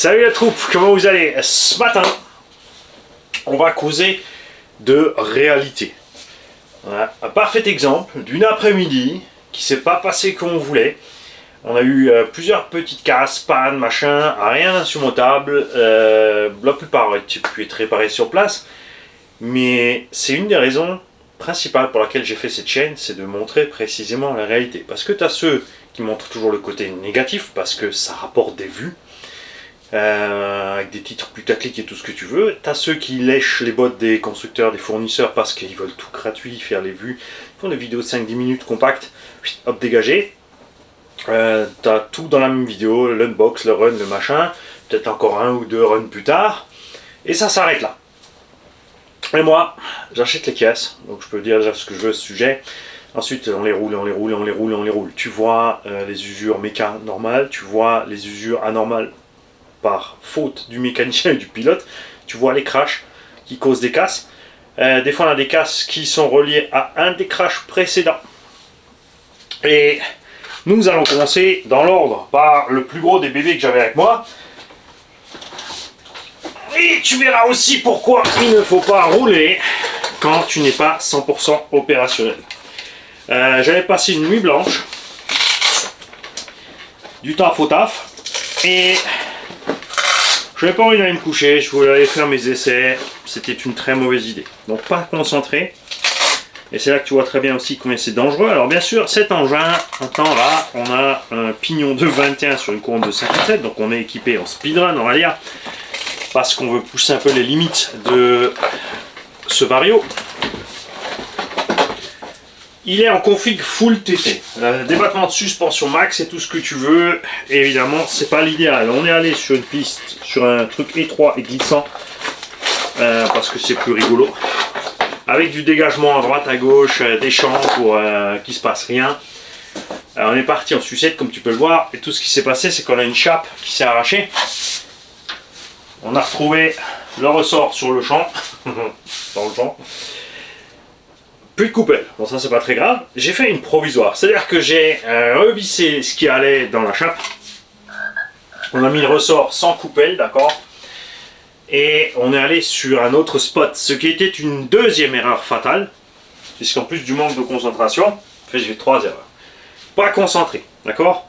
Salut la troupe, comment vous allez? Ce matin, on va causer de réalité. Voilà, un parfait exemple d'une après-midi qui s'est pas passée comme on voulait. On a eu plusieurs petites casses, pannes, machin, rien d'insurmontable. La plupart ont pu être réparés sur place. Mais c'est une des raisons principales pour laquelle j'ai fait cette chaîne, c'est de montrer précisément la réalité. Parce que tu as ceux qui montrent toujours le côté négatif, parce que ça rapporte des vues. Avec des titres putaclic et tout ce que tu veux. T'as ceux qui lèchent les bottes des constructeurs, des fournisseurs parce qu'ils veulent tout gratuit, faire les vues. Ils font des vidéos de 5-10 minutes compactes, hop, dégagé. T'as tout dans la même vidéo, l'unbox, le run, le machin. Peut-être encore un ou deux runs plus tard. Et ça s'arrête là. Et moi, j'achète les caisses, donc je peux dire déjà ce que je veux à ce sujet. Ensuite, on les roule, on les roule, on les roule, on les roule. Tu vois les usures méca normales, tu vois les usures anormales par faute du mécanicien et du pilote. Tu vois les crashs qui causent des casses. Des fois on a des casses qui sont reliées à un des crashs précédents. Et nous allons commencer dans l'ordre par le plus gros des bébés que j'avais avec moi. Et tu verras aussi pourquoi il ne faut pas rouler quand tu n'es pas 100% opérationnel. J'avais passé une nuit blanche, du taf au taf, et je n'avais pas envie d'aller me coucher, je voulais aller faire mes essais, c'était une très mauvaise idée. Donc pas concentré, et c'est là que tu vois très bien aussi combien c'est dangereux. Alors bien sûr, cet engin, maintenant là, on a un pignon de 21 sur une courbe de 57, donc on est équipé en speedrun, on va dire, parce qu'on veut pousser un peu les limites de ce vario. Il est en config full TT, débattement de suspension max et tout ce que tu veux. Et évidemment, c'est pas l'idéal. On est allé sur une piste, sur un truc étroit et glissant, parce que c'est plus rigolo. Avec du dégagement à droite, à gauche, des champs pour qu'il se passe rien. Alors, on est parti en sucette, comme tu peux le voir. Et tout ce qui s'est passé, c'est qu'on a une chape qui s'est arrachée. On a retrouvé le ressort sur le champ, dans le champ. Plus de coupelle, bon ça c'est pas très grave. J'ai fait une provisoire, c'est-à-dire que j'ai revissé ce qui allait dans la chape. On a mis le ressort sans coupelle, d'accord. Et on est allé sur un autre spot, ce qui était une deuxième erreur fatale. Puisqu'en plus du manque de concentration, j'ai fait 3 erreurs. Pas concentré, d'accord.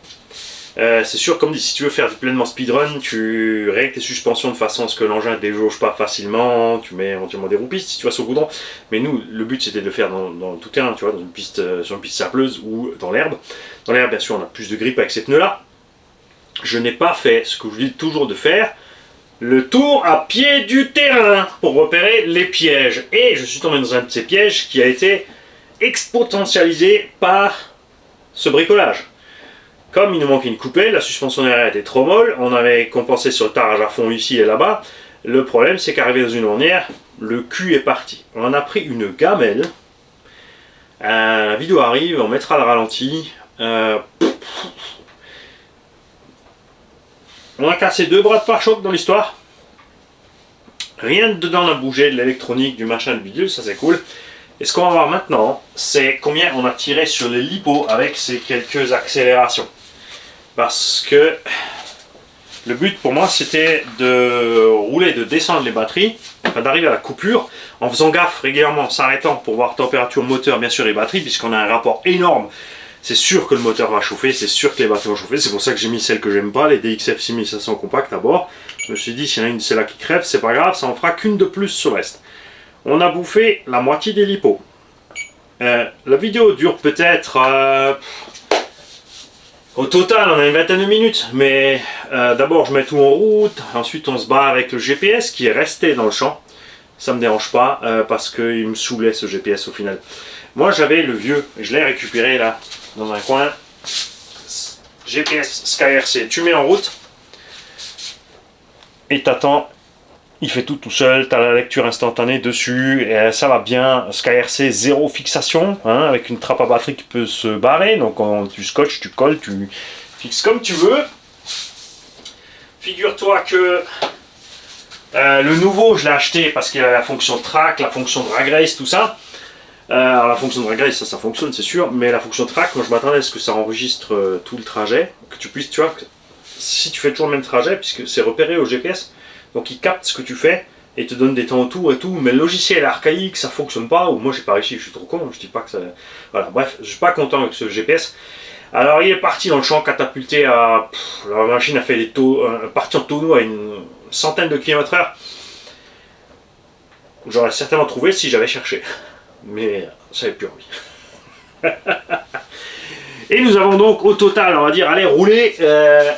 C'est sûr, comme dit, si tu veux faire du pleinement speedrun, tu règles tes suspensions de façon à ce que l'engin ne déjauge pas facilement, tu mets éventuellement des roues-pistes si tu vas sur le goudron. Mais nous, le but c'était de le faire dans tout terrain, tu vois, dans une piste, sur une piste sableuse ou dans l'herbe. Dans l'herbe, bien sûr, on a plus de grip avec ces pneus-là. Je n'ai pas fait ce que je vous dis toujours de faire, le tour à pied du terrain pour repérer les pièges. Et je suis tombé dans un de ces pièges qui a été exponentialisé par ce bricolage. Comme il nous manquait une coupelle, la suspension derrière était trop molle, on avait compensé sur le tarage à fond ici et là-bas. Le problème, c'est qu'arrivé dans une ornière, le cul est parti. On en a pris une gamelle. La vidéo arrive, on mettra le ralenti. On a cassé 2 bras de pare-choc dans l'histoire. Rien dedans n'a bougé, de l'électronique, du machin, du bidule, ça c'est cool. Et ce qu'on va voir maintenant, c'est combien on a tiré sur les lipos avec ces quelques accélérations. Parce que le but pour moi c'était de rouler, de descendre les batteries, enfin d'arriver à la coupure, en faisant gaffe régulièrement, en s'arrêtant pour voir température moteur, bien sûr les batteries, puisqu'on a un rapport énorme. C'est sûr que le moteur va chauffer, c'est sûr que les batteries vont chauffer, c'est pour ça que j'ai mis celles que j'aime pas, les DXF 6500 compacts à bord. Je me suis dit, s'il y en a une, c'est là qui crève, c'est pas grave, ça en fera qu'une de plus sur le reste. On a bouffé la moitié des lipos. La vidéo dure peut-être... au total, on a une vingtaine de minutes, mais d'abord je mets tout en route, ensuite on se bat avec le GPS qui est resté dans le champ. Ça me dérange pas parce qu'il me saoulait ce GPS au final. Moi j'avais le vieux, je l'ai récupéré là, dans un coin. GPS SkyRC, tu mets en route et t'attends. Il fait tout seul, tu as la lecture instantanée dessus, et ça va bien. SkyRC, 0 fixation, hein, avec une trappe à batterie qui peut se barrer. Donc tu scotches, tu colles, tu fixes comme tu veux. Figure-toi que le nouveau, je l'ai acheté parce qu'il a la fonction track, la fonction drag race, tout ça. Alors la fonction drag race, ça fonctionne, c'est sûr. Mais la fonction track, moi je m'attendais à ce que ça enregistre tout le trajet. Que tu puisses, tu vois, si tu fais toujours le même trajet, puisque c'est repéré au GPS, donc il capte ce que tu fais et te donne des temps autour et tout, mais le logiciel est archaïque, ça fonctionne pas, ou moi j'ai pas réussi, je suis trop con, je dis pas que ça... Voilà, bref, je suis pas content avec ce GPS. Alors il est parti dans le champ, catapulté à... la machine a fait des taux, parti en tonneau à une centaine de kilomètres/heure. J'aurais certainement trouvé si j'avais cherché, mais ça n'avait plus envie. Et nous avons donc au total, on va dire, allez, rouler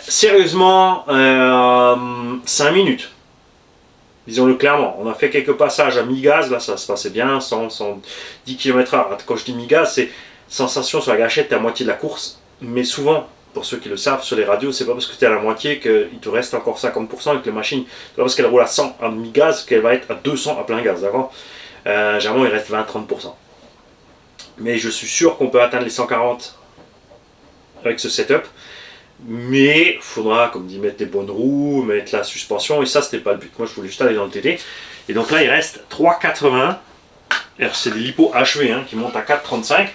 sérieusement 5 minutes. Disons-le clairement, on a fait quelques passages à mi-gaz, là ça se passait bien, 110 km/h. Quand je dis mi-gaz, c'est sensation sur la gâchette, t'es à moitié de la course, mais souvent, pour ceux qui le savent, sur les radios, c'est pas parce que tu es à la moitié qu'il te reste encore 50% avec les machines. C'est pas parce qu'elle roule à 100 à mi-gaz qu'elle va être à 200 à plein gaz, d'accord. Généralement, il reste 20-30%. Mais je suis sûr qu'on peut atteindre les 140 avec ce setup. Mais il faudra, comme dit, mettre des bonnes roues, mettre la suspension, et ça, c'était pas le but. Moi, je voulais juste aller dans le TT. Et donc là, il reste 3,80. C'est des lipos achevés hein, qui montent à 4,35.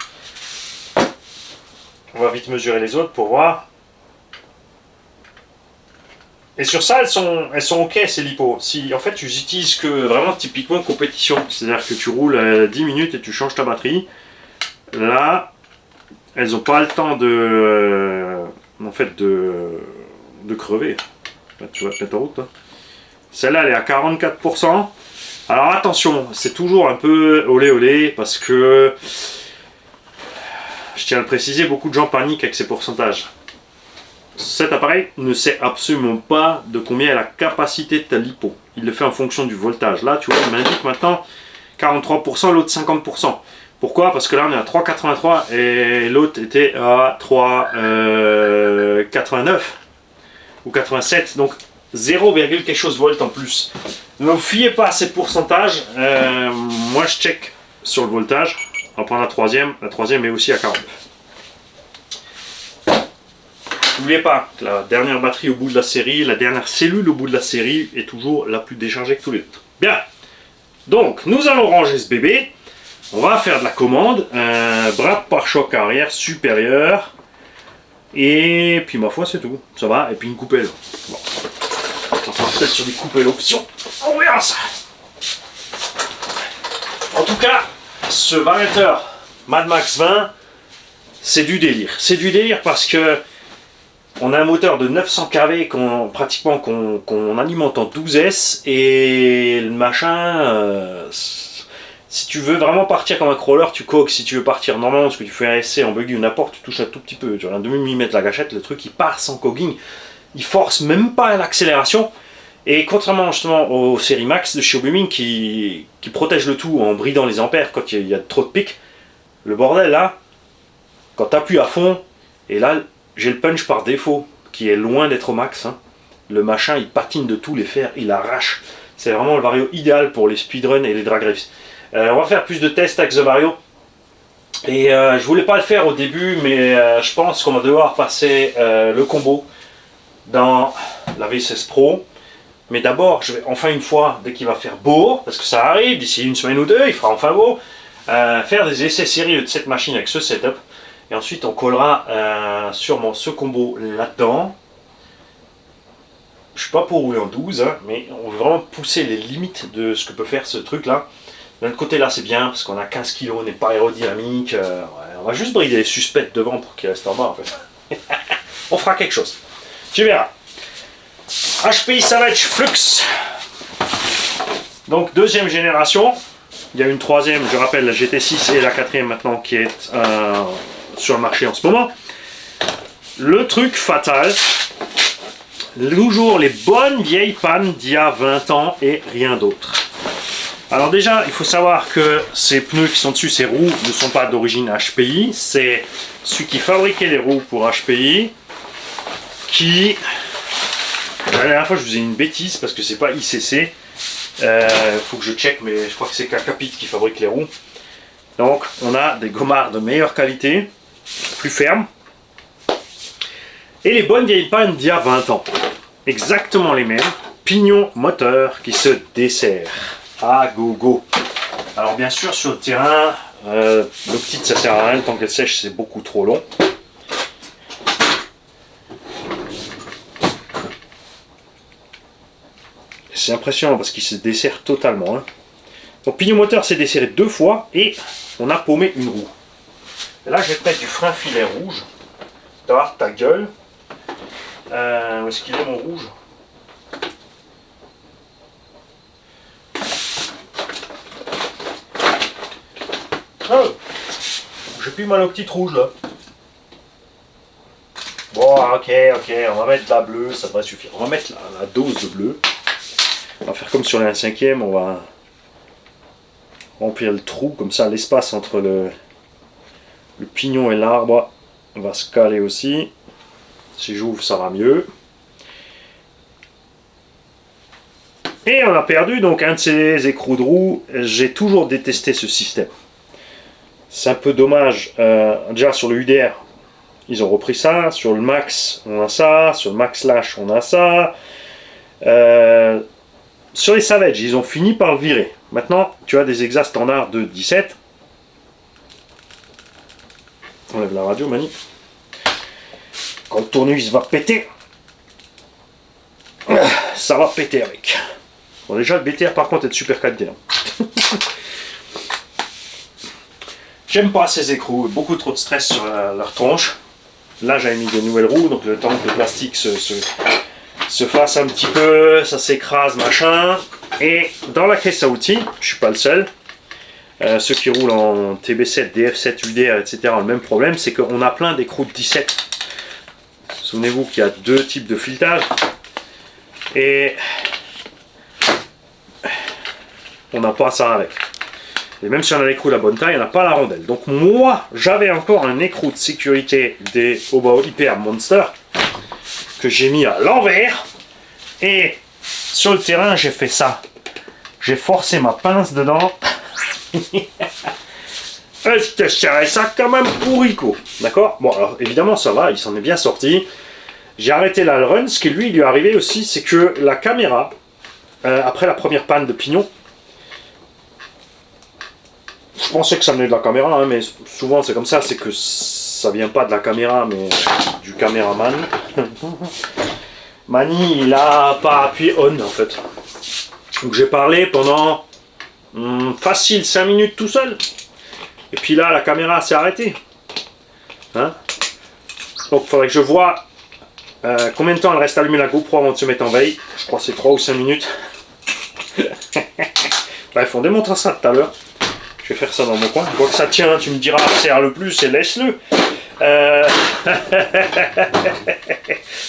On va vite mesurer les autres pour voir. Et sur ça, elles sont ok ces lipos. Si en fait tu les utilises que vraiment typiquement compétition, c'est-à-dire que tu roules 10 minutes et tu changes ta batterie. Là, elles n'ont pas le temps de en fait de crever. Là, tu vas te mettre en route. Hein. Celle-là, elle est à 44%. Alors attention, c'est toujours un peu olé olé parce que je tiens à le préciser, beaucoup de gens paniquent avec ces pourcentages. Cet appareil ne sait absolument pas de combien est la capacité de ta lipo. Il le fait en fonction du voltage. Là, tu vois, il m'indique maintenant 43%, l'autre 50%. Pourquoi? Parce que là, on est à 3,83 et l'autre était à 3,89 ou 87. Donc 0, quelque chose volt en plus. Ne vous fiez pas à ces pourcentages. Moi, je check sur le voltage. On va prendre la troisième est aussi à 49. N'oubliez pas que la dernière batterie au bout de la série, la dernière cellule au bout de la série est toujours la plus déchargée que tous les autres. Bien, donc nous allons ranger ce bébé. On va faire de la commande, un bras de pare-choc arrière supérieur. Et puis ma foi c'est tout, ça va, et puis une coupelle. Bon. On sera peut-être sur des coupelles options. On verra ça. En tout cas, ce variateur Mad Max 20, c'est du délire. C'est du délire parce que on a un moteur de 900 kV qu'on alimente en 12S et le machin, si tu veux vraiment partir comme un crawler, tu coques. Si tu veux partir normalement, parce que tu fais un essai en buggy ou n'importe, tu touches un tout petit peu, tu as un demi-millimètre la gâchette, le truc il part sans cogging, il force même pas l'accélération. Et contrairement justement aux séries Max de chez Obemin qui protègent le tout en bridant les ampères quand il y a trop de pics, le bordel là, quand tu appuies à fond, et là j'ai le punch par défaut qui est loin d'être au max, hein. Le machin il patine de tous les fers, il arrache. C'est vraiment le vario idéal pour les speedruns et les drag races. On va faire plus de tests avec The Vario. Et je voulais pas le faire au début, mais je pense qu'on va devoir passer le combo dans la V16 Pro. Mais d'abord, je vais enfin une fois, dès qu'il va faire beau, parce que ça arrive, d'ici une semaine ou deux, il fera enfin beau, faire des essais sérieux de cette machine avec ce setup. Et ensuite, on collera sûrement ce combo là-dedans. Je suis pas pour rouler en 12, hein, mais on veut vraiment pousser les limites de ce que peut faire ce truc-là. D'un autre côté, là, c'est bien, parce qu'on a 15 kg, on n'est pas aérodynamique. Ouais, on va juste brider les suspects devant pour qu'ils restent en bas, en fait. On fera quelque chose. Tu verras. HPI Savage Flux. Donc, deuxième génération. Il y a une troisième, je rappelle, la GT6 et la quatrième maintenant qui est sur le marché en ce moment. Le truc fatal, toujours les bonnes vieilles pannes d'il y a 20 ans et rien d'autre. Alors déjà, il faut savoir que ces pneus qui sont dessus, ces roues, ne sont pas d'origine HPI. C'est celui qui fabriquait les roues pour HPI qui... La dernière fois, je faisais une bêtise parce que c'est pas ICC. Faut que je check, mais je crois que c'est Capit qui fabrique les roues. Donc, on a des gommards de meilleure qualité, plus fermes. Et les bonnes vieilles pannes d'il y a 20 ans. Exactement les mêmes. Pignon moteur qui se dessert. Ah, go go. Alors bien sûr sur le terrain, l'optique ça sert à rien, tant qu'elle sèche c'est beaucoup trop long. C'est impressionnant parce qu'il se dessert totalement. Hein. Donc pignon moteur s'est desserré 2 fois et on a paumé une roue. Et là je vais mettre du frein filet rouge. D'avoir ta gueule. Où est-ce qu'il est mon rouge? Oh, j'ai plus mal aux petites rouges là. Bon, ok, on va mettre de la bleue, ça devrait suffire. On va mettre la dose de bleu. On va faire comme sur les 1/5, on va remplir le trou, comme ça l'espace entre le pignon et l'arbre va se caler aussi. Si j'ouvre, ça va mieux. Et on a perdu donc un de ces écrous de roue. J'ai toujours détesté ce système. C'est un peu dommage. Déjà sur le UDR, ils ont repris ça. Sur le Max, on a ça. Sur le Max Lash, on a ça. Sur les Savage, ils ont fini par le virer. Maintenant, tu as des exas standards de 17. On lève la radio, Mani. Quand le tournevis va péter, ça va péter avec. Bon, déjà, le BTR par contre est de super qualité. Hein. J'aime pas ces écrous, beaucoup trop de stress sur leur tronche. Là, j'avais mis des nouvelles roues, donc le temps que le plastique se fasse un petit peu, ça s'écrase, machin. Et dans la caisse à outils, je suis pas le seul. Ceux qui roulent en TB7, DF7, UDR, etc. ont le même problème, c'est qu'on a plein d'écrous de 17. Souvenez-vous qu'il y a 2 types de filetage. Et on n'a pas ça avec. Et même si on a l'écrou de la bonne taille, on n'a pas la rondelle. Donc moi, j'avais encore un écrou de sécurité des Hobo Hyper Monster que j'ai mis à l'envers. Et sur le terrain, j'ai fait ça. J'ai forcé ma pince dedans. Est-ce que je dirais ça comme un bourricot? D'accord? Bon, alors évidemment, ça va, il s'en est bien sorti. J'ai arrêté là le run. Ce qui lui est arrivé aussi, c'est que la caméra, après la première panne de pignon, je pensais que ça venait de la caméra, hein, mais souvent c'est comme ça, c'est que ça vient pas de la caméra, mais du caméraman. Mani, il a pas appuyé on en fait. Donc j'ai parlé pendant facile 5 minutes tout seul. Et puis là, la caméra s'est arrêtée. Hein? Donc il faudrait que je vois combien de temps elle reste allumée la GoPro avant de se mettre en veille. Je crois que c'est 3 ou 5 minutes. Bref, on démontrera ça tout à l'heure. Je vais faire ça dans mon coin. Je vois que ça tient, tu me diras, serre le plus et laisse-le.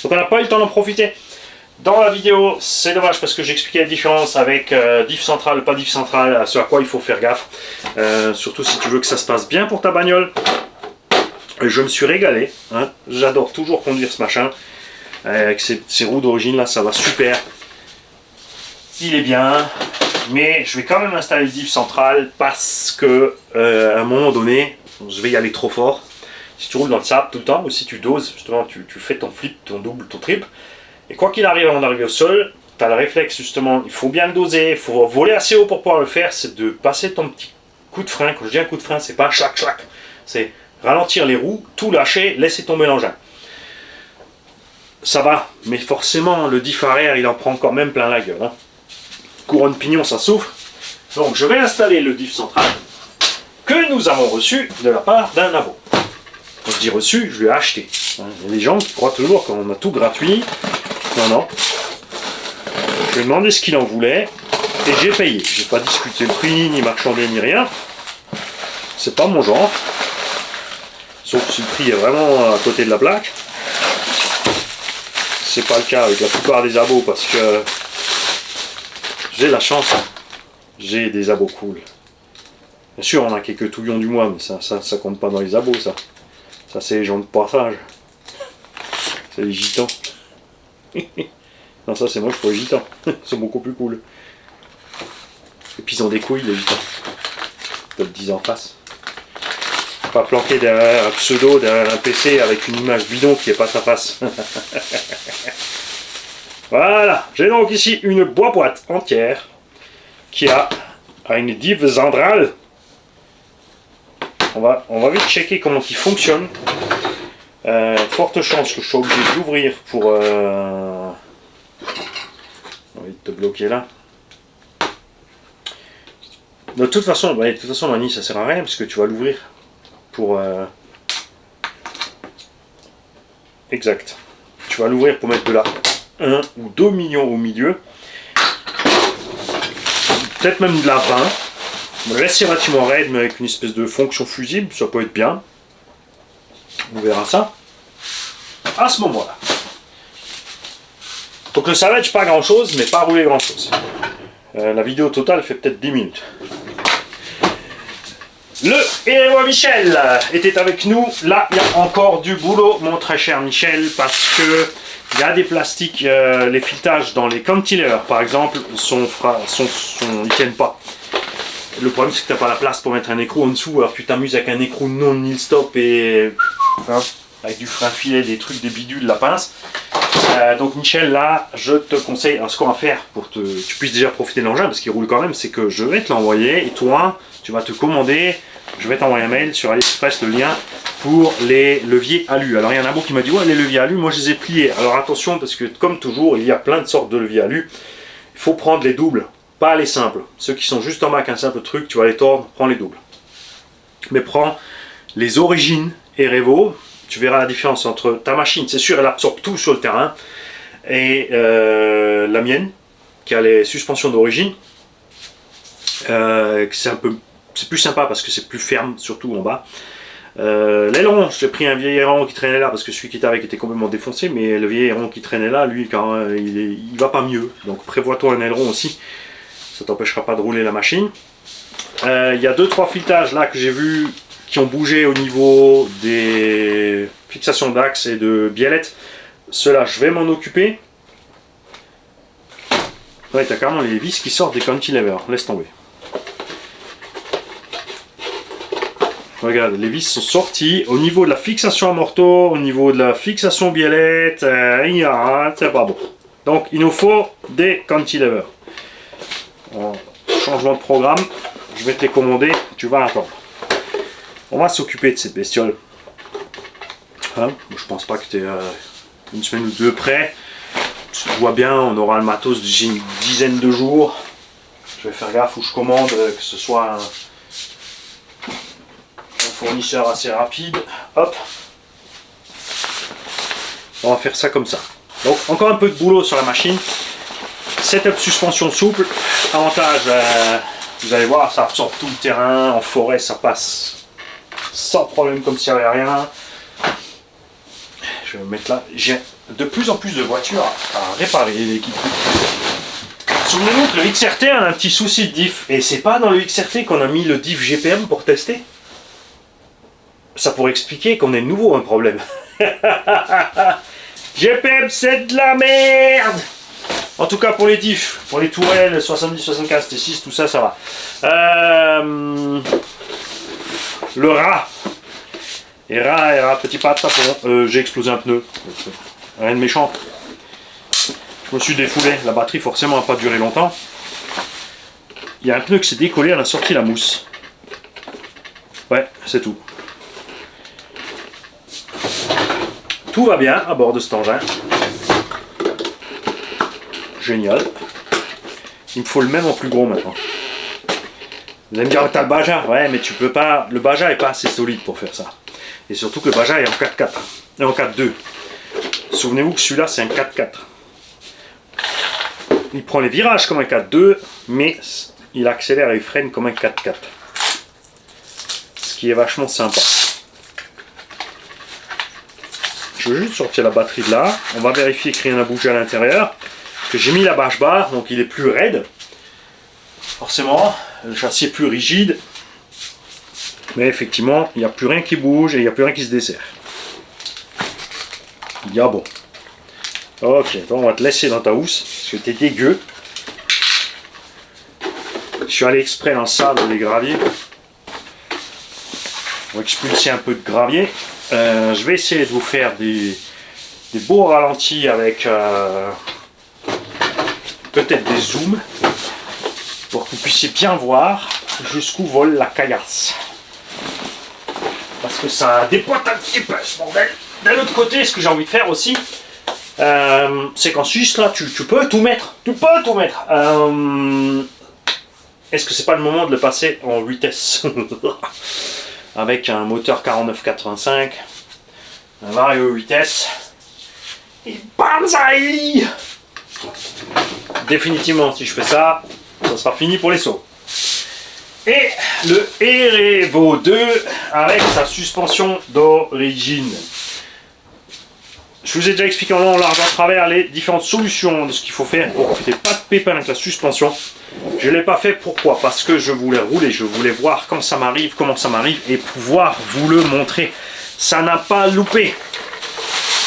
Donc on n'a pas eu le temps d'en profiter. Dans la vidéo, c'est dommage parce que j'expliquais la différence avec diff central, pas diff central, ce à quoi il faut faire gaffe. Surtout si tu veux que ça se passe bien pour ta bagnole. Et je me suis régalé. Hein. J'adore toujours conduire ce machin. Avec ces roues d'origine là, ça va super. Il est bien. Mais je vais quand même installer le diff central parce que à un moment donné, je vais y aller trop fort. Si tu roules dans le sable tout le temps, ou si tu doses, justement, tu fais ton flip, ton double, ton triple. Et quoi qu'il arrive avant d'arriver au sol, tu as le réflexe justement, il faut bien le doser, il faut voler assez haut pour pouvoir le faire, c'est de passer ton petit coup de frein. Quand je dis un coup de frein, c'est pas clac clac, c'est ralentir les roues, tout lâcher, laisser tomber l'engin. Ça va, mais forcément le diff arrière, il en prend quand même plein la gueule. Hein. Couronne pignon, ça souffle. Donc je vais installer le diff central que nous avons reçu de la part d'un abo. Quand je dis reçu, je lui ai acheté. Il y a des gens qui croient toujours qu'on a tout gratuit. Non, non. Je lui ai demandé ce qu'il en voulait et j'ai payé. J'ai pas discuté le prix, ni marchandé, ni rien. C'est pas mon genre. Sauf si le prix est vraiment à côté de la plaque. C'est pas le cas avec la plupart des abos parce que j'ai la chance. J'ai des abos cool. Bien sûr, on a quelques touillons du mois, mais ça compte pas dans les abos, ça. Ça, c'est les gens de passage. C'est les gitans. Non, ça, c'est moche pour les gitans. Ils sont beaucoup plus cool. Et puis, ils ont des couilles, les gitans. Ils peuvent te dire en face. Pas planqué derrière un pseudo, derrière un PC avec une image bidon qui n'est pas sa face. Voilà. J'ai donc ici une boîte entière qui a une diff centrale. On va vite checker comment il fonctionne. Forte chance que je sois obligé de l'ouvrir pour te bloquer là. De toute façon, Mani, ça sert à rien parce que tu vas l'ouvrir pour... Exact. Tu vas l'ouvrir pour mettre de la 1 ou 2 millions au milieu. Peut-être même de la 20. On laisse relativement raide, mais avec une espèce de fonction fusible, ça peut être bien. On verra ça à ce moment-là. Donc le salvage, pas grand-chose, mais pas rouler grand-chose. La vidéo totale fait peut-être 10 minutes. Le héros Michel était avec nous. Là, il y a encore du boulot, mon très cher Michel, parce que il y a des plastiques, les filettages dans les cantilevers, par exemple, ils tiennent pas. Le problème, c'est que tu n'as pas la place pour mettre un écrou en dessous, alors tu t'amuses avec un écrou non nil stop et hein, avec du frein filet, des trucs, des bidules, de la pince. Donc Michel, là, je te conseille, ce qu'on va faire pour que tu puisses déjà profiter de l'engin, parce qu'il roule quand même, c'est que je vais te l'envoyer et toi, tu vas te commander, je vais t'envoyer un mail sur AliExpress, le lien pour les leviers alu. Alors il y en a un qui m'a dit, ouais, les leviers alu, moi je les ai pliés. Alors attention, parce que comme toujours, il y a plein de sortes de leviers alu. Il faut prendre les doubles, pas les simples. Ceux qui sont juste en bas avec un simple truc, tu vas les tordre, prends les doubles. Mais prends les origines et Revo. Tu verras la différence entre ta machine, c'est sûr, elle absorbe tout sur le terrain, et la mienne, qui a les suspensions d'origine. C'est plus sympa parce que c'est plus ferme, surtout en bas. L'aileron, j'ai pris un vieil aileron qui traînait là parce que celui qui était avec était complètement défoncé, mais le vieil aileron qui traînait là, lui, quand il va pas mieux. Donc prévois-toi un aileron aussi, ça t'empêchera pas de rouler la machine. Il y a 2-3 filetages là que j'ai vu qui ont bougé au niveau des fixations d'axe et de biellette. Ceux-là, je vais m'en occuper. Ouais, t'as carrément les vis qui sortent des cantilevers, laisse tomber. Regarde, les vis sont sorties au niveau de la fixation amorto, au niveau de la fixation biellette, c'est pas bon. Donc il nous faut des cantilevers. Changement de programme, je vais te les commander, tu vas attendre. On va s'occuper de cette bestiole. Hein, je pense pas que tu es une semaine ou deux près. Tu vois bien, on aura le matos d'ici une dizaine de jours. Je vais faire gaffe où je commande, que ce soit un fournisseur assez rapide. Hop. On va faire ça comme ça. Donc encore un peu de boulot sur la machine. Setup suspension souple. Avantage, vous allez voir, ça absorbe tout le terrain. En forêt, ça passe sans problème comme s'il n'y avait rien. Je vais me mettre là. J'ai de plus en plus de voitures à réparer l'équipe. Souvenez-vous que le XRT a un petit souci de diff. Et c'est pas dans le XRT qu'on a mis le diff GPM pour tester. Ça pourrait expliquer qu'on ait de nouveau un problème. GPM, c'est de la merde! En tout cas pour les diffs, pour les tourelles 70, 75, T6, tout ça, ça va. Le rat. Et rat, petit patapon. J'ai explosé un pneu. Rien de méchant. Je me suis défoulé. La batterie forcément n'a pas duré longtemps. Il y a un pneu qui s'est décollé à la sortie de la mousse. Ouais, c'est tout. Tout va bien à bord de cet engin. Génial. Il me faut le même en plus gros maintenant. Vous allez me dire, t'as le Baja. Ouais, mais tu peux pas. Le Baja est pas assez solide pour faire ça. Et surtout que le Baja est en 4x4. Et en 4.2. Souvenez-vous que celui-là, c'est un 4x4. Il prend les virages comme un 4.2, mais il accélère et il freine comme un 4x4. Ce qui est vachement sympa. Je vais juste sortir la batterie de là. On va vérifier qu'il rien n'a bougé à l'intérieur. Que j'ai mis la bâche barre, donc il est plus raide. Forcément, le châssis est plus rigide. Mais effectivement, il n'y a plus rien qui bouge et il n'y a plus rien qui se dessert. Il y a bon. Ok, donc on va te laisser dans ta housse, parce que t'es dégueu. Je suis allé exprès dans le sable des graviers. On va expulser un peu de gravier. Je vais essayer de vous faire des beaux ralentis avec peut-être des zooms pour que vous puissiez bien voir jusqu'où vole la caillasse. Parce que ça dépote un petit peu ce bordel. D'un autre côté, ce que j'ai envie de faire aussi, c'est qu'en Suisse, là, tu peux tout mettre. Tu peux tout mettre. Est-ce que c'est pas le moment de le passer en vitesse avec un moteur 4985, un vario vitesse et banzai. Définitivement, si je fais ça, ça sera fini pour les sauts. Et le Erevo 2 avec sa suspension d'origine. Je vous ai déjà expliqué en long, en large, en travers les différentes solutions de ce qu'il faut faire pour qu'il n'y ait pas de pépin avec la suspension. Je ne l'ai pas fait, pourquoi? Parce que je voulais rouler, je voulais voir comment ça m'arrive et pouvoir vous le montrer. Ça n'a pas loupé.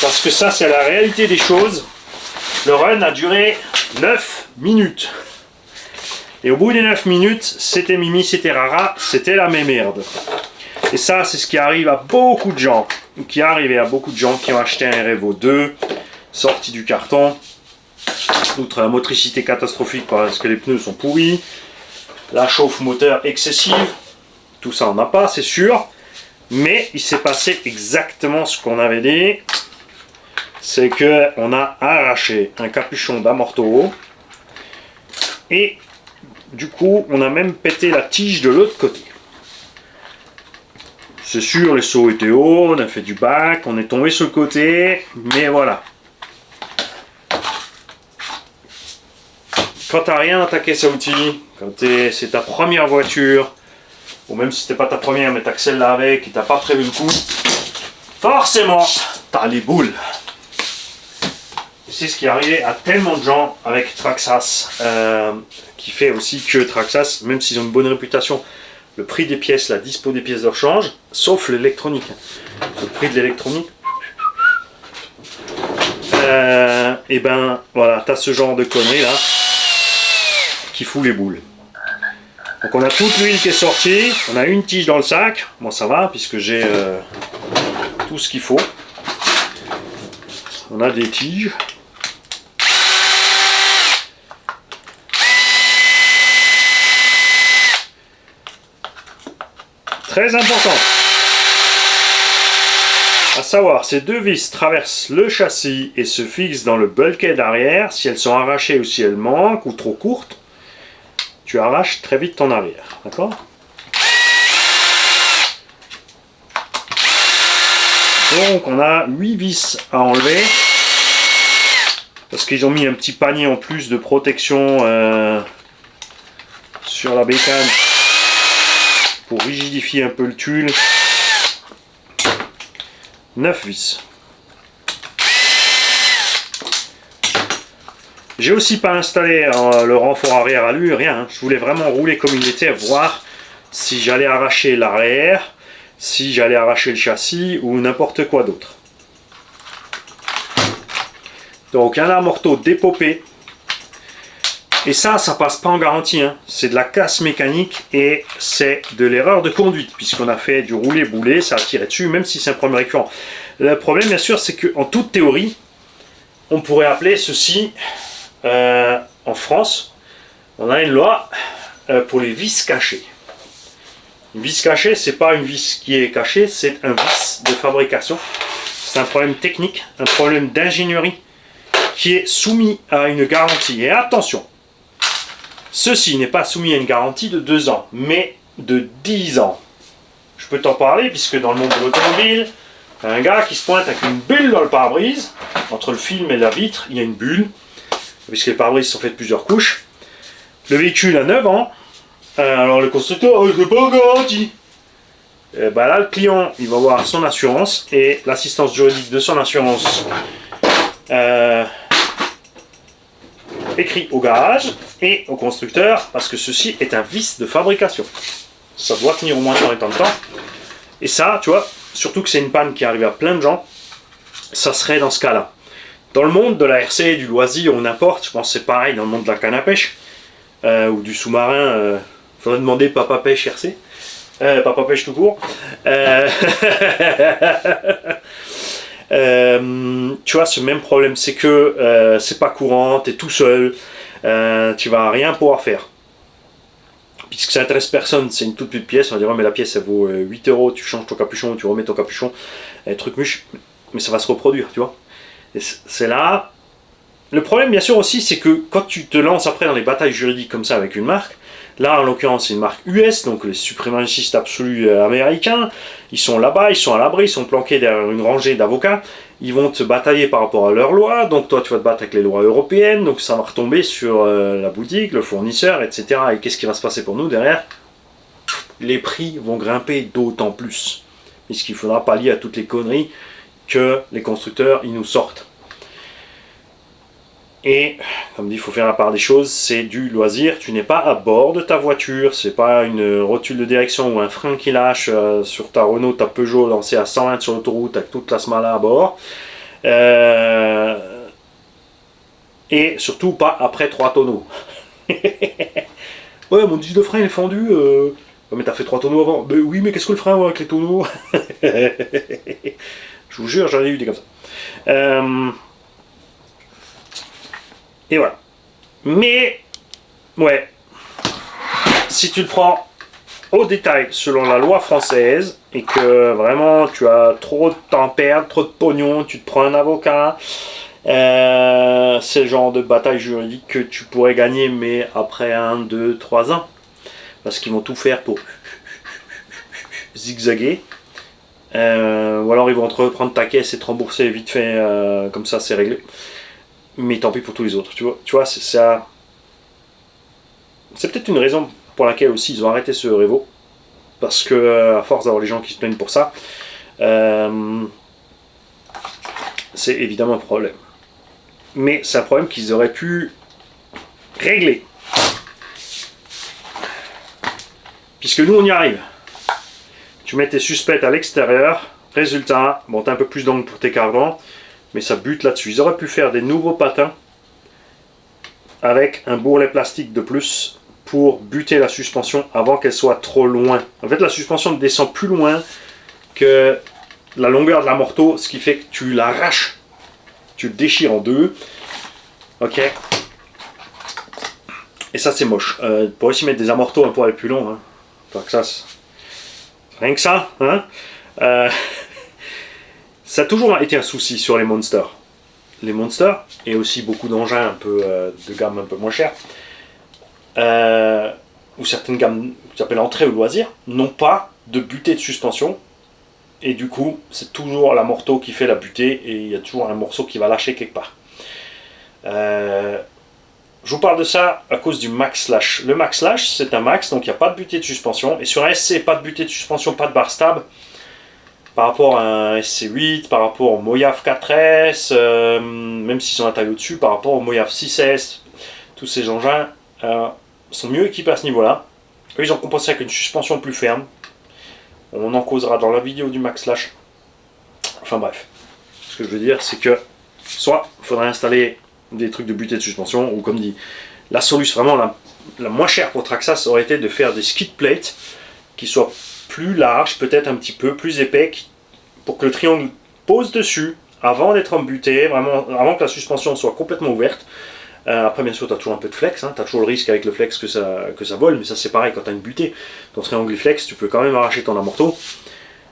Parce que ça, c'est la réalité des choses. Le run a duré 9 minutes. Et au bout des 9 minutes, c'était Mimi, c'était Rara, c'était la même merde. Et ça, c'est ce qui arrive à beaucoup de gens. Qui est arrivé à beaucoup de gens qui ont acheté un Revo 2, sorti du carton. Outre la motricité catastrophique parce que les pneus sont pourris, la chauffe moteur excessive, tout ça on n'a pas, c'est sûr. Mais il s'est passé exactement ce qu'on avait dit. C'est que on a arraché un capuchon d'amorto et du coup on a même pété la tige de l'autre côté. C'est sûr, les sauts étaient hauts, on a fait du bac, on est tombé sur le côté, mais voilà. Quand tu n'as rien dans ta caisse à outils, quand c'est ta première voiture, ou même si c'était pas ta première, mais tu as que celle-là avec et tu n'as pas prévu le coup, forcément, tu as les boules. C'est ce qui est arrivé à tellement de gens avec Traxxas, qui fait aussi que Traxxas, même s'ils ont une bonne réputation, le prix des pièces, la dispo des pièces de rechange, sauf l'électronique. Le prix de l'électronique, et ben voilà, tu as ce genre de conneries là qui fout les boules. Donc on a toute l'huile qui est sortie, on a une tige dans le sac, bon ça va puisque j'ai tout ce qu'il faut. On a des tiges. Très important. À savoir, ces deux vis traversent le châssis et se fixent dans le bulkhead arrière. Si elles sont arrachées ou si elles manquent ou trop courtes, tu arraches très vite ton arrière. D'accord? Donc on a 8 vis à enlever. Parce qu'ils ont mis un petit panier en plus de protection sur la bécane. Pour rigidifier un peu le tulle. 9 vis. J'ai aussi pas installé le renfort arrière à lui, rien. Je voulais vraiment rouler comme il était, voir si j'allais arracher l'arrière, si j'allais arracher le châssis ou n'importe quoi d'autre. Donc un amorto dépopé. Et ça passe pas en garantie, hein. C'est de la casse mécanique et c'est de l'erreur de conduite, puisqu'on a fait du roulé-boulé, ça a tiré dessus, même si c'est un premier récurrent. Le problème, bien sûr, c'est qu'en toute théorie, on pourrait appeler ceci, en France, on a une loi pour les vis cachées. Une vis cachée, c'est pas une vis qui est cachée, c'est un vis de fabrication. C'est un problème technique, un problème d'ingénierie qui est soumis à une garantie. Et attention, ceci n'est pas soumis à une garantie de 2 ans, mais de 10 ans. Je peux t'en parler, puisque dans le monde de l'automobile, un gars qui se pointe avec une bulle dans le pare-brise, entre le film et la vitre, il y a une bulle, puisque les pare-brises sont faits de plusieurs couches. Le véhicule a 9 ans, alors le constructeur, oh, c'est pas garanti. Ben là, le client, il va voir son assurance, et l'assistance juridique de son assurance écrit au garage et au constructeur, parce que ceci est un vice de fabrication. Ça doit tenir au moins tant de temps. Et ça, tu vois, surtout que c'est une panne qui arrive à plein de gens, ça serait dans ce cas-là. Dans le monde de la RC, du loisir ou n'importe, je pense que c'est pareil dans le monde de la canne à pêche, ou du sous-marin, faudrait demander Papa Pêche RC, Papa Pêche tout court. Tu vois, ce même problème, c'est que c'est pas courant, tu es tout seul, tu vas rien pouvoir faire. Puisque ça intéresse personne, c'est une toute petite pièce, on va dire, mais la pièce elle vaut 8 €, tu changes ton capuchon, tu remets ton capuchon, truc muche, mais ça va se reproduire, tu vois. Et c'est là. Le problème, bien sûr, aussi, c'est que quand tu te lances après dans les batailles juridiques comme ça avec une marque, là, en l'occurrence, c'est une marque US, donc les suprémacistes absolus américains, ils sont là-bas, ils sont à l'abri, ils sont planqués derrière une rangée d'avocats, ils vont te batailler par rapport à leurs lois, donc toi, tu vas te battre avec les lois européennes, donc ça va retomber sur la boutique, le fournisseur, etc. Et qu'est-ce qui va se passer pour nous derrière? Les prix vont grimper d'autant plus, puisqu'il faudra pallier à toutes les conneries que les constructeurs, ils nous sortent. Et, comme dit, il faut faire la part des choses, c'est du loisir, tu n'es pas à bord de ta voiture, c'est pas une rotule de direction ou un frein qui lâche sur ta Renault, ta Peugeot lancée à 120 sur l'autoroute avec toute la smala à bord. Et surtout pas après 3 tonneaux. Ouais, mon disque de frein il est fendu, ouais, mais t'as fait 3 tonneaux avant. Ben oui, mais qu'est-ce que le frein avec les tonneaux? Je vous jure, j'en ai eu des comme ça. Et voilà. Mais, ouais, si tu le prends au détail selon la loi française et que vraiment tu as trop de temps à perdre, trop de pognon, tu te prends un avocat, c'est le genre de bataille juridique que tu pourrais gagner, mais après 1, 2, 3 ans. Parce qu'ils vont tout faire pour zigzaguer. Ou alors ils vont te reprendre ta caisse et te rembourser vite fait, comme ça c'est réglé. Mais tant pis pour tous les autres, tu vois, c'est ça. C'est peut-être une raison pour laquelle aussi ils ont arrêté ce Revo, parce que à force d'avoir les gens qui se plaignent pour ça, c'est évidemment un problème. Mais c'est un problème qu'ils auraient pu régler, puisque nous on y arrive. Tu mets tes suspects à l'extérieur, résultat, bon t'as un peu plus d'angle pour tes carvans, mais ça bute là-dessus. Ils auraient pu faire des nouveaux patins avec un bourrelet plastique de plus pour buter la suspension avant qu'elle soit trop loin. En fait, la suspension descend plus loin que la longueur de l'amorto, ce qui fait que tu l'arraches, tu le déchires en deux. Ok. Et ça, c'est moche. Pour aussi mettre des amortos un poil plus longs. Hein. Donc ça, rien que ça. Hein. Ça a toujours été un souci sur les Monsters. Les Monsters, et aussi beaucoup d'engins un peu de gamme un peu moins chère, ou certaines gammes qui s'appellent entrée ou loisir, n'ont pas de butée de suspension. Et du coup, c'est toujours l'amorto qui fait la butée, et il y a toujours un morceau qui va lâcher quelque part. Je vous parle de ça à cause du Max Slash. Le Max Slash, c'est un Max, donc il n'y a pas de butée de suspension. Et sur un SC, pas de butée de suspension, pas de barre stable. Par rapport à un SC8, par rapport au Moyaf 4S, même s'ils ont un taille au-dessus, par rapport au Moyaf 6S, tous ces engins sont mieux équipés à ce niveau-là. Eux, ils ont compensé avec une suspension plus ferme. On en causera dans la vidéo du Max Slash. Enfin bref, ce que je veux dire, c'est que soit il faudrait installer des trucs de butée de suspension, ou comme dit, la solution vraiment la moins chère pour Traxxas, ça aurait été de faire des skid plates qui soient plus large, peut-être un petit peu plus épais, pour que le triangle pose dessus avant d'être embuté, vraiment avant que la suspension soit complètement ouverte. Après bien sûr tu as toujours un peu de flex, hein, tu as toujours le risque avec le flex que ça vole, mais ça c'est pareil quand tu as une butée, ton triangle flex, tu peux quand même arracher ton amorto,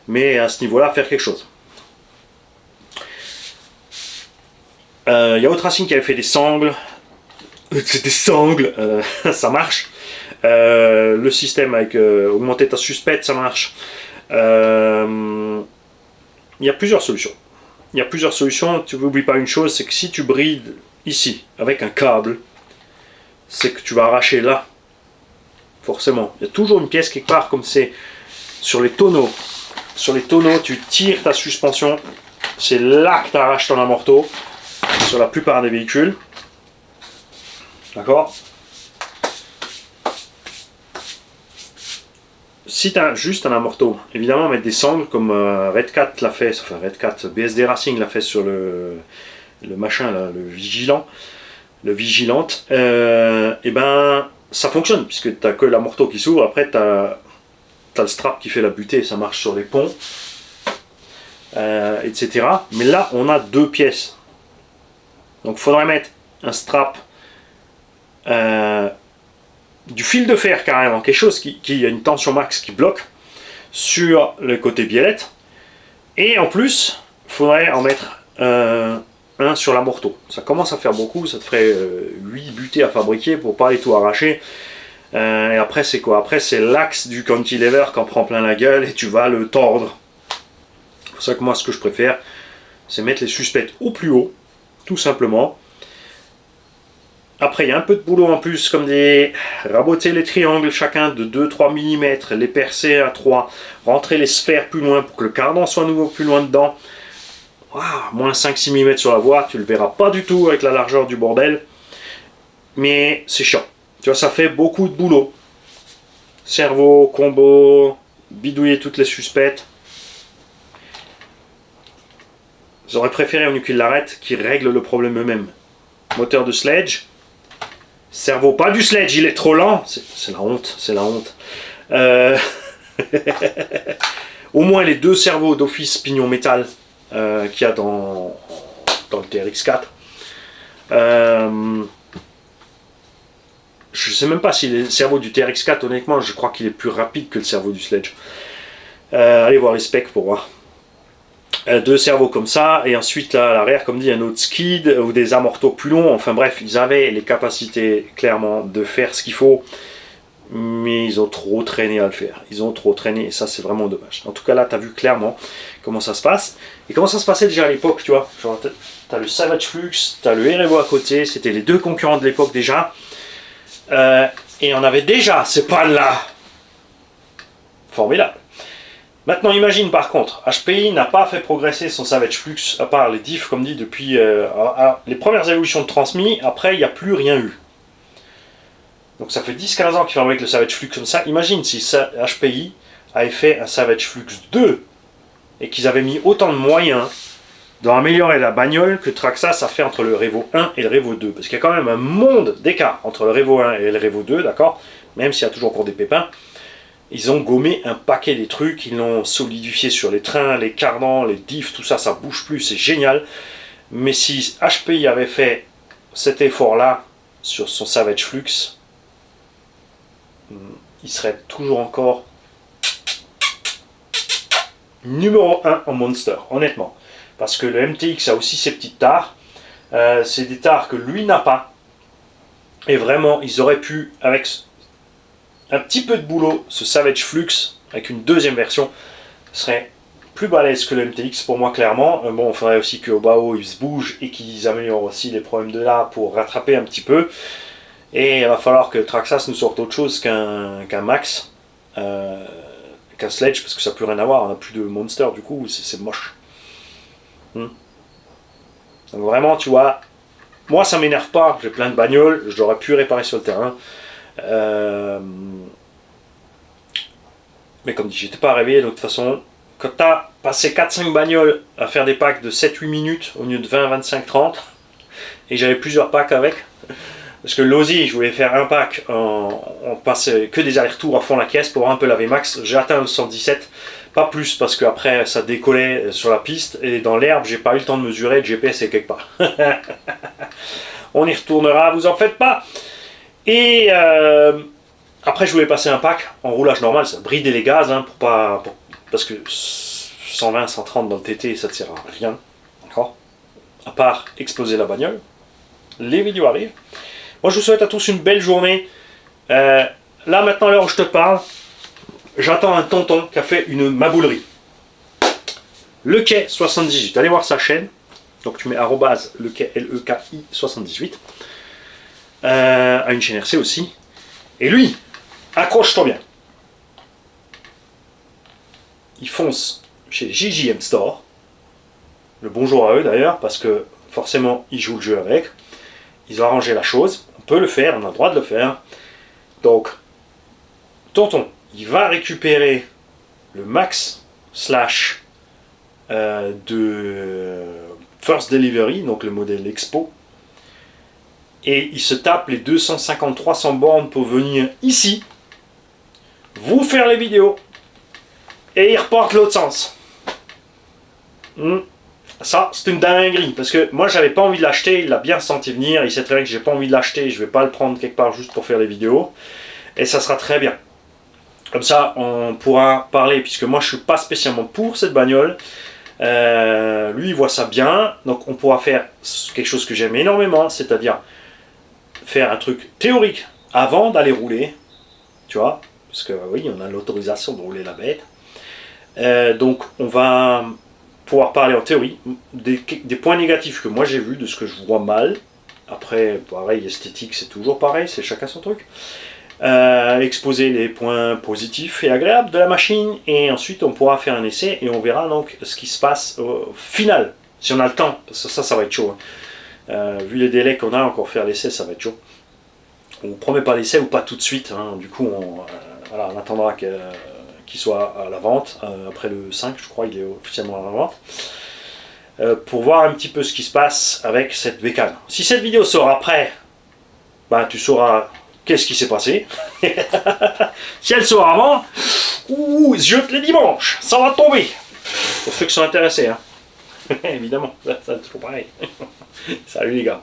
mais à ce niveau là faire quelque chose. Il y a autre racine qui avait fait des sangles, ça marche. Le système avec augmenter ta suspecte, ça marche. Il y a plusieurs solutions. Tu n'oublies pas une chose, c'est que si tu brides ici avec un câble, c'est que tu vas arracher là. Forcément. Il y a toujours une pièce quelque part, comme c'est sur les tonneaux. Sur les tonneaux, tu tires ta suspension. C'est là que tu arraches ton amorto. Sur la plupart des véhicules. D'accord ? Si tu as juste un amorto, évidemment mettre des sangles comme Redcat l'a fait, enfin Redcat, BSD Racing l'a fait sur le machin là, le Vigilante, et ben ça fonctionne puisque tu n'as que l'amorto qui s'ouvre, après tu as le strap qui fait la butée, ça marche sur les ponts, etc. Mais là on a deux pièces, donc il faudrait mettre un strap du fil de fer carrément, quelque chose qui a une tension max qui bloque sur le côté biellette, et en plus il faudrait en mettre un sur l'amorto. Ça commence à faire beaucoup, ça te ferait 8 butées à fabriquer pour pas les tout arracher. Et après c'est quoi? Après c'est l'axe du cantilever qui en prend plein la gueule et tu vas le tordre. C'est pour ça que moi ce que je préfère, c'est mettre les suspects au plus haut, tout simplement. Après il y a un peu de boulot en plus, comme des raboter les triangles chacun de 2-3 mm, les percer à 3, rentrer les sphères plus loin pour que le cardan soit à nouveau plus loin dedans. Wow, moins 5-6 mm sur la voie, tu le verras pas du tout avec la largeur du bordel, mais c'est chiant. Tu vois, ça fait beaucoup de boulot. Servo, combo, bidouiller toutes les suspects. J'aurais préféré un Ukilarette qui règle le problème eux-mêmes. Moteur de sledge. Cerveau, pas du sledge, il est trop lent. C'est la honte, c'est la honte. Au moins les 2 cerveaux d'office pignon métal qu'il y a dans le TRX4. Je sais même pas si le cerveau du TRX4, honnêtement, je crois qu'il est plus rapide que le cerveau du sledge. Allez voir les specs pour voir. 2 cerveaux comme ça, et ensuite là, à l'arrière, comme dit, un autre skid ou des amortos plus longs. Enfin bref, ils avaient les capacités clairement de faire ce qu'il faut, mais ils ont trop traîné à le faire. Ils ont trop traîné, et ça c'est vraiment dommage. En tout cas là, tu as vu clairement comment ça se passe. Et comment ça se passait déjà à l'époque, tu vois. Genre, tu as le Savage Flux, tu as le Erevo à côté, c'était les 2 concurrents de l'époque déjà. Et on avait déjà ces pannes-là. Formidable. Maintenant, imagine par contre, HPI n'a pas fait progresser son Savage Flux, à part les diffs, comme dit, depuis les premières évolutions de transmis. Après, il n'y a plus rien eu. Donc ça fait 10-15 ans qu'ils fabriquent le Savage Flux comme ça. Imagine si HPI avait fait un Savage Flux 2 et qu'ils avaient mis autant de moyens dans améliorer la bagnole que Traxxas a fait entre le Revo 1 et le Revo 2. Parce qu'il y a quand même un monde d'écart entre le Revo 1 et le Revo 2, d'accord? Même s'il y a toujours encore des pépins. Ils ont gommé un paquet des trucs, ils l'ont solidifié sur les trains, les cardans, les diffs, tout ça, ça bouge plus, c'est génial. Mais si HPI avait fait cet effort-là sur son Savage Flux, il serait toujours encore numéro 1 en Monster, honnêtement. Parce que le MTX a aussi ses petites tares. C'est des tares que lui n'a pas. Et vraiment, ils auraient pu, avec un petit peu de boulot, ce Savage Flux, avec une deuxième version, serait plus balèze que le MTX pour moi, clairement. Bon, il faudrait aussi qu'au bas haut, ils se bougent et qu'ils améliorent aussi les problèmes de là pour rattraper un petit peu. Et il va falloir que Traxxas nous sorte autre chose qu'un Max, qu'un Sledge, parce que ça n'a plus rien à voir, on n'a plus de Monster, du coup, c'est moche. Donc vraiment, tu vois, moi ça m'énerve pas, j'ai plein de bagnoles, je l'aurais pu réparer sur le terrain. Mais comme dit, j'étais pas réveillé, donc de toute façon, quand tu as passé 4-5 bagnoles à faire des packs de 7-8 minutes au lieu de 20, 25, 30, et j'avais plusieurs packs avec, parce que l'Aussie, je voulais faire un pack, on passait que des allers-retours à fond la caisse pour voir un peu la VMAX, j'ai atteint le 117, pas plus parce qu'après ça décollait sur la piste, et dans l'herbe, j'ai pas eu le temps de mesurer, le GPS est quelque part. On y retournera, vous en faites pas. Et après je voulais passer un pack en roulage normal, ça bridait les gaz, hein, parce que 120, 130 dans le TT ça ne sert à rien, d'accord, à part exploser la bagnole. Les vidéos arrivent. Moi je vous souhaite à tous une belle journée. Là maintenant à l'heure où je te parle, j'attends un tonton qui a fait une maboulerie. Le quai 78, allez voir sa chaîne, donc tu mets arrobase le quai LEKI 78. À une chaîne RC aussi. Et lui, accroche-toi bien. Il fonce chez JJM Store. Le bonjour à eux d'ailleurs, parce que forcément ils jouent le jeu avec. Ils ont arrangé la chose. On peut le faire, on a le droit de le faire. Donc, tonton, il va récupérer le max slash de First Delivery, donc le modèle Expo. Et il se tape les 250-300 bornes pour venir ici, vous faire les vidéos, et il reporte l'autre sens. Ça, c'est une dinguerie, parce que moi, j'avais pas envie de l'acheter, il l'a bien senti venir, il sait très bien que j'ai pas envie de l'acheter, je vais pas le prendre quelque part juste pour faire les vidéos, et ça sera très bien. Comme ça, on pourra parler, puisque moi, je suis pas spécialement pour cette bagnole, Lui, il voit ça bien, donc on pourra faire quelque chose que j'aime énormément, c'est-à-dire faire un truc théorique avant d'aller rouler, tu vois, parce que oui, on a l'autorisation de rouler la bête. Donc on va pouvoir parler en théorie des points négatifs que moi j'ai vus, de ce que je vois mal. Après, pareil, esthétique, c'est toujours pareil, c'est chacun son truc. Exposer les points positifs et agréables de la machine, et ensuite on pourra faire un essai et on verra donc ce qui se passe au final, si on a le temps, parce que ça va être chaud. Vu les délais qu'on a, encore faire l'essai, ça va être chaud. On ne promet pas l'essai ou pas tout de suite, hein. Du coup voilà, on attendra qu'il soit à la vente, après le 5 je crois, il est officiellement à la vente, pour voir un petit peu ce qui se passe avec cette bécane. Si cette vidéo sort après, bah, tu sauras qu'est-ce qui s'est passé. Si elle sort avant, ziote les dimanches, ça va tomber. Pour ceux qui sont intéressés, hein. Évidemment, ça c'est toujours pareil. Salut les gars.